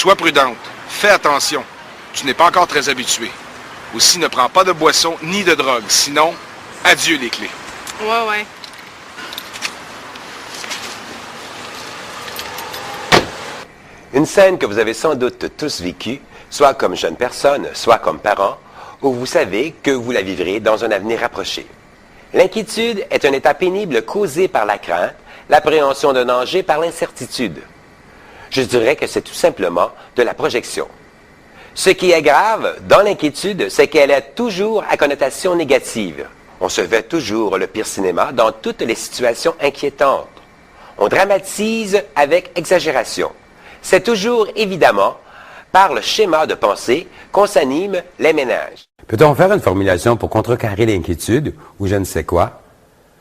Sois prudente. Fais attention. Tu n'es pas encore très habitué. Aussi, ne prends pas de boisson ni de drogue. Sinon, adieu les clés. Ouais. Une scène que vous avez sans doute tous vécue, soit comme jeune personne, soit comme parent, où vous savez que vous la vivrez dans un avenir rapproché. L'inquiétude est un état pénible causé par la crainte, l'appréhension d'un danger par l'incertitude. Je dirais que c'est tout simplement de la projection. Ce qui est grave dans l'inquiétude, c'est qu'elle est toujours à connotation négative. On se fait toujours le pire cinéma dans toutes les situations inquiétantes. On dramatise avec exagération. C'est toujours, évidemment, par le schéma de pensée qu'on s'anime les ménages. Peut-on faire une formulation pour contrecarrer l'inquiétude ou je ne sais quoi?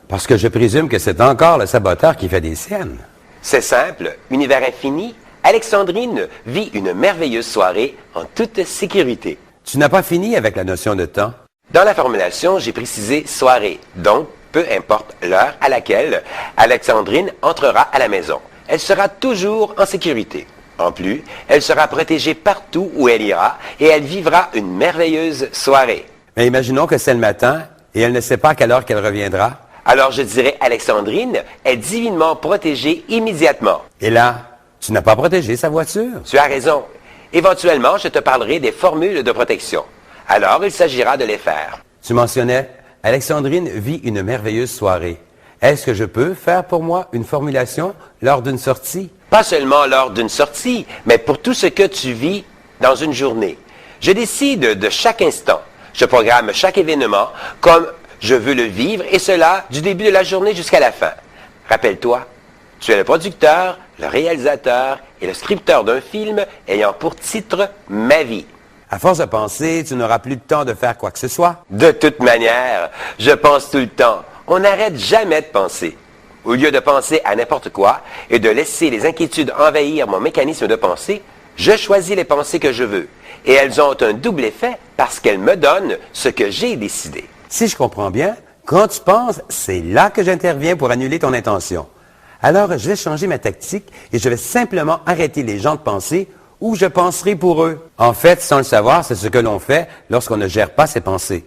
Parce que je présume que c'est encore le saboteur qui fait des siennes. C'est simple, univers infini, Alexandrine vit une merveilleuse soirée en toute sécurité. Tu n'as pas fini avec la notion de temps? Dans la formulation, j'ai précisé soirée, donc peu importe l'heure à laquelle Alexandrine entrera à la maison. Elle sera toujours en sécurité. En plus, elle sera protégée partout où elle ira et elle vivra une merveilleuse soirée. Mais imaginons que c'est le matin et elle ne sait pas à quelle heure qu'elle reviendra. Alors je dirais Alexandrine est divinement protégée immédiatement. Et là, tu n'as pas protégé sa voiture. Tu as raison. Éventuellement, je te parlerai des formules de protection. Alors, il s'agira de les faire. Tu mentionnais, Alexandrine vit une merveilleuse soirée. Est-ce que je peux faire pour moi une formulation lors d'une sortie? Pas seulement lors d'une sortie, mais pour tout ce que tu vis dans une journée. Je décide de chaque instant. Je programme chaque événement comme je veux le vivre, et cela du début de la journée jusqu'à la fin. Rappelle-toi, tu es le producteur, le réalisateur et le scripteur d'un film ayant pour titre « Ma vie ». À force de penser, tu n'auras plus de temps de faire quoi que ce soit. De toute manière, je pense tout le temps. On n'arrête jamais de penser. Au lieu de penser à n'importe quoi et de laisser les inquiétudes envahir mon mécanisme de pensée, je choisis les pensées que je veux. Et elles ont un double effet parce qu'elles me donnent ce que j'ai décidé. Si je comprends bien, quand tu penses, c'est là que j'interviens pour annuler ton intention. Alors, je vais changer ma tactique et je vais simplement arrêter les gens de penser ou je penserai pour eux. En fait, sans le savoir, c'est ce que l'on fait lorsqu'on ne gère pas ses pensées.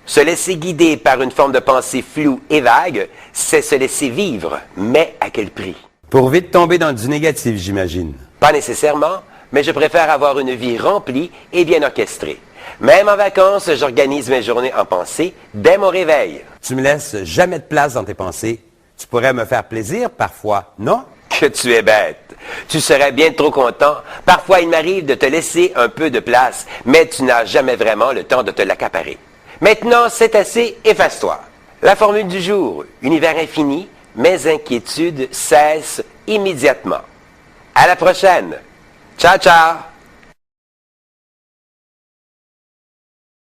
Se laisser guider par une forme de pensée floue et vague, c'est se laisser vivre, mais à quel prix? Pour vite tomber dans du négatif, j'imagine. Pas nécessairement, mais je préfère avoir une vie remplie et bien orchestrée. Même en vacances, j'organise mes journées en pensée dès mon réveil. Tu me laisses jamais de place dans tes pensées. Tu pourrais me faire plaisir parfois, non? Que tu es bête. Tu serais bien trop content. Parfois, il m'arrive de te laisser un peu de place, mais tu n'as jamais vraiment le temps de te l'accaparer. Maintenant, c'est assez, efface-toi. La formule du jour, univers infini, mes inquiétudes cessent immédiatement. À la prochaine. Ciao, ciao!